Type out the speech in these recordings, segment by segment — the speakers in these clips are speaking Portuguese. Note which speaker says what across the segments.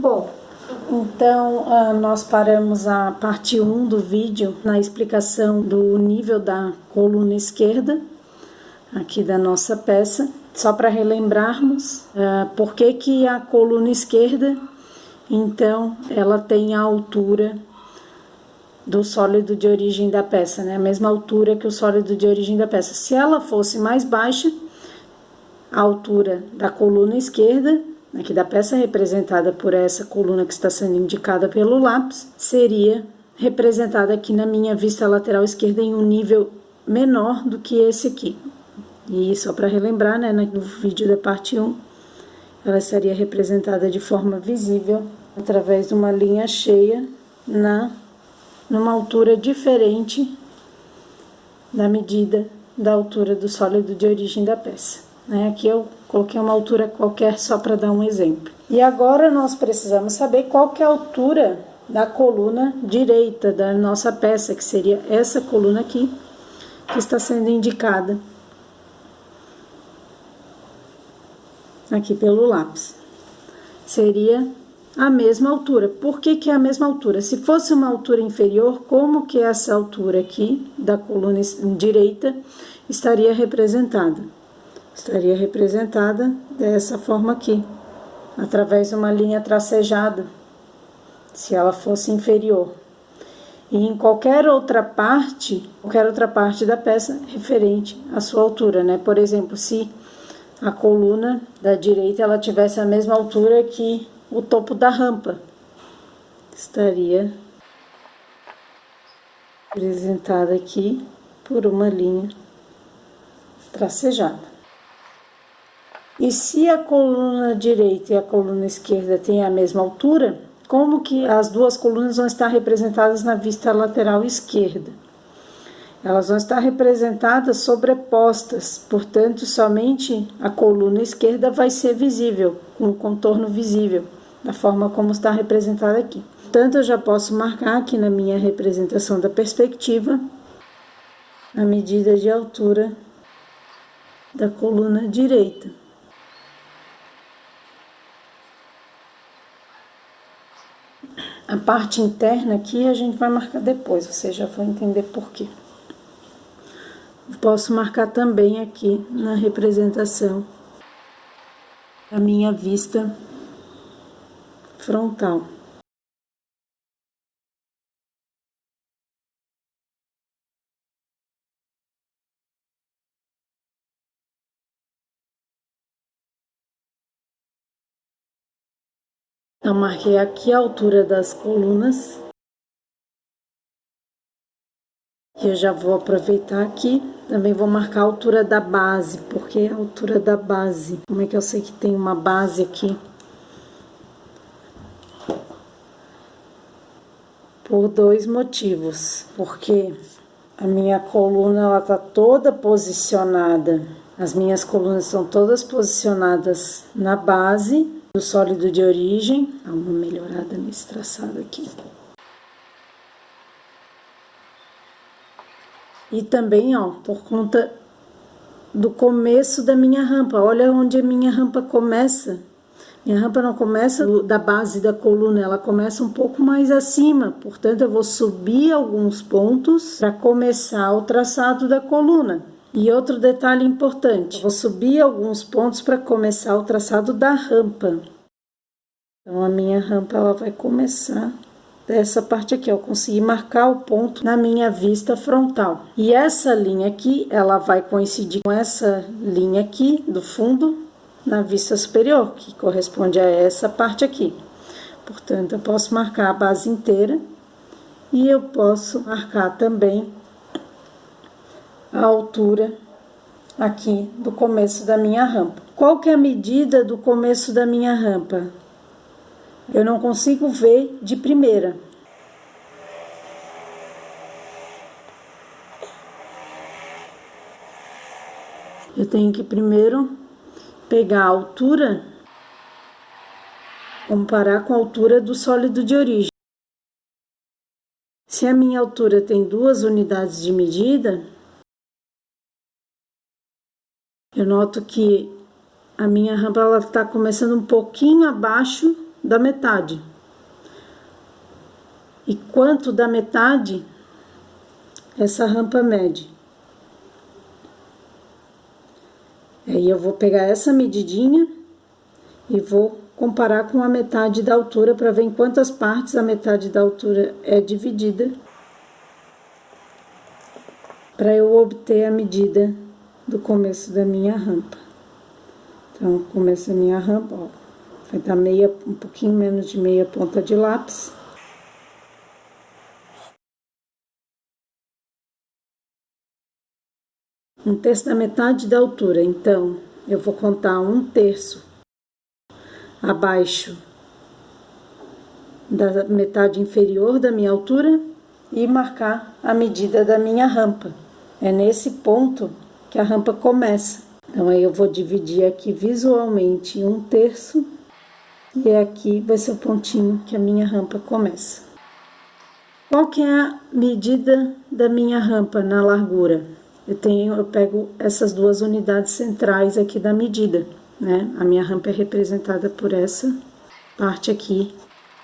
Speaker 1: Bom, então nós paramos a parte 1 do vídeo na explicação do nível da coluna esquerda aqui da nossa peça, só para relembrarmos por que a coluna esquerda, então, ela tem a altura do sólido de origem da peça, né? A mesma altura que o sólido de origem da peça. Se ela fosse mais baixa, a altura da coluna esquerda, aqui da peça representada por essa coluna que está sendo indicada pelo lápis, seria representada aqui na minha vista lateral esquerda em um nível menor do que esse aqui. E só para relembrar, né, no vídeo da parte 1, ela estaria representada de forma visível através de uma linha cheia numa altura diferente da medida da altura do sólido de origem da peça. Aqui eu coloquei uma altura qualquer só para dar um exemplo. E agora nós precisamos saber qual que é a altura da coluna direita da nossa peça, que seria essa coluna aqui, que está sendo indicada aqui pelo lápis. Seria a mesma altura. Por que é a mesma altura? Se fosse uma altura inferior, como que essa altura aqui da coluna direita estaria representada? Estaria representada dessa forma aqui, através de uma linha tracejada, se ela fosse inferior. E em qualquer outra parte da peça referente à sua altura, né? Por exemplo, se a coluna da direita ela tivesse a mesma altura que o topo da rampa, estaria representada aqui por uma linha tracejada. E se a coluna direita e a coluna esquerda têm a mesma altura, como que as duas colunas vão estar representadas na vista lateral esquerda? Elas vão estar representadas sobrepostas, portanto, somente a coluna esquerda vai ser visível, com o contorno visível, da forma como está representada aqui. Portanto, eu já posso marcar aqui na minha representação da perspectiva a medida de altura da coluna direita. A parte interna aqui a gente vai marcar depois, você já vai entender por quê. Posso marcar também aqui na representação a minha vista frontal. Então, marquei aqui a altura das colunas. E eu já vou aproveitar aqui, também vou marcar a altura da base, porque a altura da base, como é que eu sei que tem uma base aqui? Por dois motivos, porque a minha coluna, ela tá toda posicionada, as minhas colunas são todas posicionadas na base do sólido de origem. Dá uma melhorada nesse traçado aqui. E também, ó, por conta do começo da minha rampa. Olha onde a minha rampa começa. Minha rampa não começa da base da coluna, ela começa um pouco mais acima. Portanto, eu vou subir alguns pontos para começar o traçado da coluna. E outro detalhe importante, eu vou subir alguns pontos para começar o traçado da rampa. Então, a minha rampa, ela vai começar dessa parte aqui, eu consegui marcar o ponto na minha vista frontal. E essa linha aqui, ela vai coincidir com essa linha aqui do fundo na vista superior, que corresponde a essa parte aqui. Portanto, eu posso marcar a base inteira e eu posso marcar também a altura aqui do começo da minha rampa. Qual que é a medida do começo da minha rampa? Eu não consigo ver de primeira. Eu tenho que primeiro pegar a altura, comparar com a altura do sólido de origem. Se a minha altura tem 2 unidades de medida, eu noto que a minha rampa está começando um pouquinho abaixo da metade. E quanto da metade essa rampa mede. Aí eu vou pegar essa medidinha e vou comparar com a metade da altura para ver em quantas partes a metade da altura é dividida, para eu obter a medida do começo da minha rampa. Então, começo da minha rampa, ó, vai dar um pouquinho menos de meia ponta de lápis. Um terço da metade da altura, então, eu vou contar um terço abaixo da metade inferior da minha altura e marcar a medida da minha rampa. É nesse ponto que a rampa começa. Então, aí eu vou dividir aqui visualmente um terço e aqui vai ser o pontinho que a minha rampa começa. Qual que é a medida da minha rampa na largura? Eu pego essas duas unidades centrais aqui da medida, né? A minha rampa é representada por essa parte aqui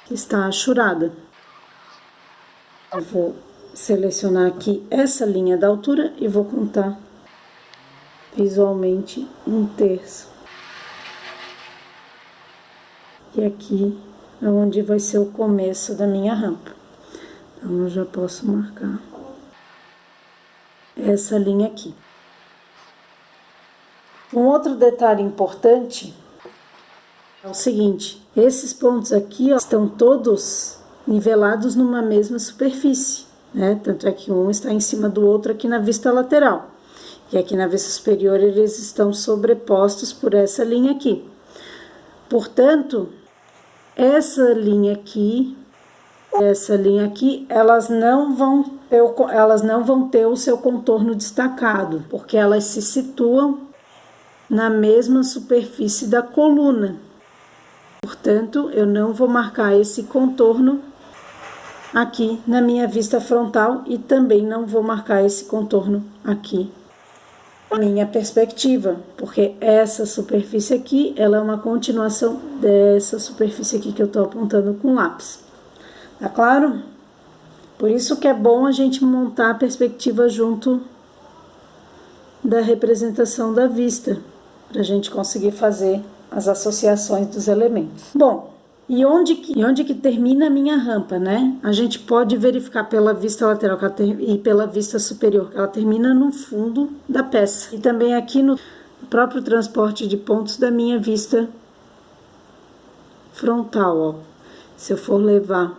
Speaker 1: que está achurada. Eu vou selecionar aqui essa linha da altura e vou contar visualmente um terço. E aqui é onde vai ser o começo da minha rampa. Então, eu já posso marcar essa linha aqui. Um outro detalhe importante é o seguinte: esses pontos aqui, ó, estão todos nivelados numa mesma superfície, né? Tanto é que um está em cima do outro aqui na vista lateral. E aqui na vista superior eles estão sobrepostos por essa linha aqui. Portanto, essa linha aqui, elas não vão ter o seu contorno destacado, porque elas se situam na mesma superfície da coluna. Portanto, eu não vou marcar esse contorno aqui na minha vista frontal e também não vou marcar esse contorno aqui na minha perspectiva, porque essa superfície aqui, ela é uma continuação dessa superfície aqui que eu tô apontando com lápis. Tá claro? Por isso que é bom a gente montar a perspectiva junto da representação da vista, para a gente conseguir fazer as associações dos elementos. Bom, e onde que termina a minha rampa, né? A gente pode verificar pela vista lateral e pela vista superior, que ela termina no fundo da peça. E também aqui no próprio transporte de pontos da minha vista frontal, ó. Se eu for levar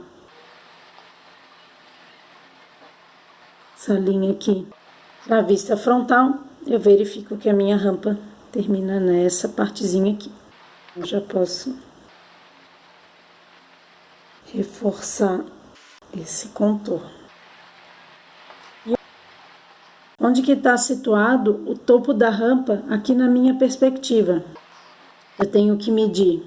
Speaker 1: essa linha aqui para a vista frontal, eu verifico que a minha rampa termina nessa partezinha aqui. Eu já posso reforçar esse contorno. E onde que está situado o topo da rampa aqui na minha perspectiva? Eu tenho que medir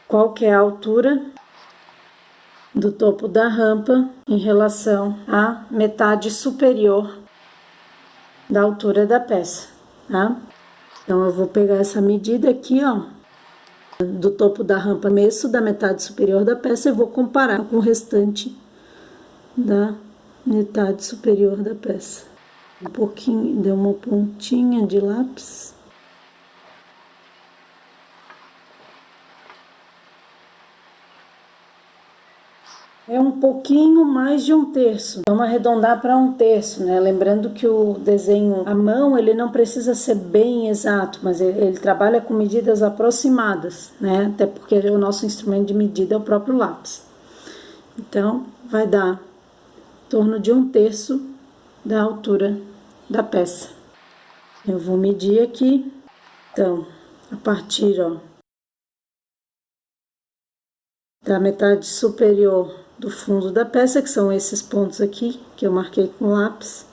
Speaker 1: qual que é a altura do topo da rampa em relação à metade superior da altura da peça, tá? Então, eu vou pegar essa medida aqui, ó, do topo da rampa, começo da metade superior da peça, e vou comparar com o restante da metade superior da peça. Um pouquinho, deu uma pontinha de lápis. É um pouquinho mais de um terço. Vamos arredondar para um terço, né? Lembrando que o desenho à mão, ele não precisa ser bem exato, mas ele trabalha com medidas aproximadas, né? Até porque o nosso instrumento de medida é o próprio lápis. Então, vai dar em torno de um terço da altura da peça. Eu vou medir aqui. Então, a partir, ó, da metade superior do fundo da peça, que são esses pontos aqui, que eu marquei com lápis,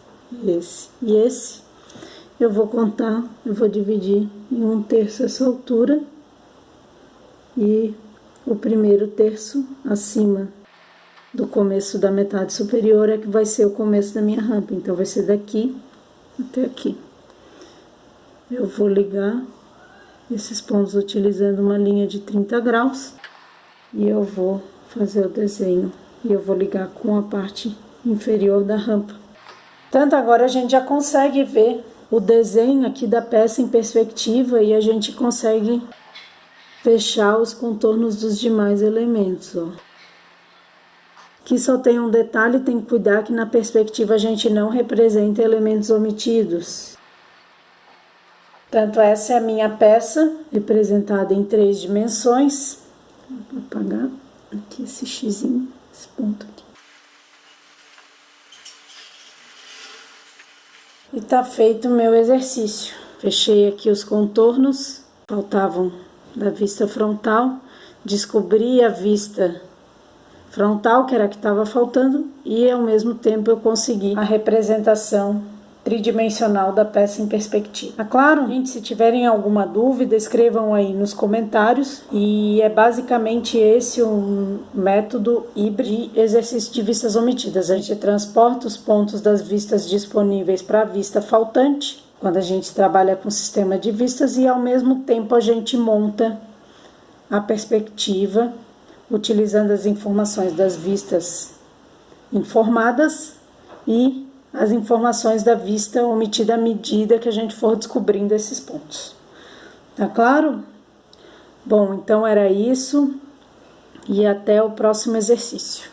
Speaker 1: esse e esse, eu vou contar, eu vou dividir em um terço essa altura e o primeiro terço acima do começo da metade superior é que vai ser o começo da minha rampa. Então, vai ser daqui até aqui. Eu vou ligar esses pontos utilizando uma linha de 30 graus. E eu vou fazer o desenho. E eu vou ligar com a parte inferior da rampa. Tanto agora a gente já consegue ver o desenho aqui da peça em perspectiva e a gente consegue fechar os contornos dos demais elementos, ó. Aqui só tem um detalhe, tem que cuidar que na perspectiva a gente não representa elementos omitidos. Portanto, essa é a minha peça, representada em 3 dimensões. Vou apagar aqui esse xizinho, esse ponto aqui. E tá feito o meu exercício. Fechei aqui os contornos, faltavam da vista frontal. Descobri a vista frontal, que era a que estava faltando, e ao mesmo tempo eu consegui a representação tridimensional da peça em perspectiva. Claro, gente, se tiverem alguma dúvida, escrevam aí nos comentários. E é basicamente esse um método híbrido de exercício de vistas omitidas. A gente transporta os pontos das vistas disponíveis para a vista faltante, quando a gente trabalha com sistema de vistas, e ao mesmo tempo a gente monta a perspectiva utilizando as informações das vistas informadas e as informações da vista omitida à medida que a gente for descobrindo esses pontos. Tá claro? Bom, então era isso e até o próximo exercício.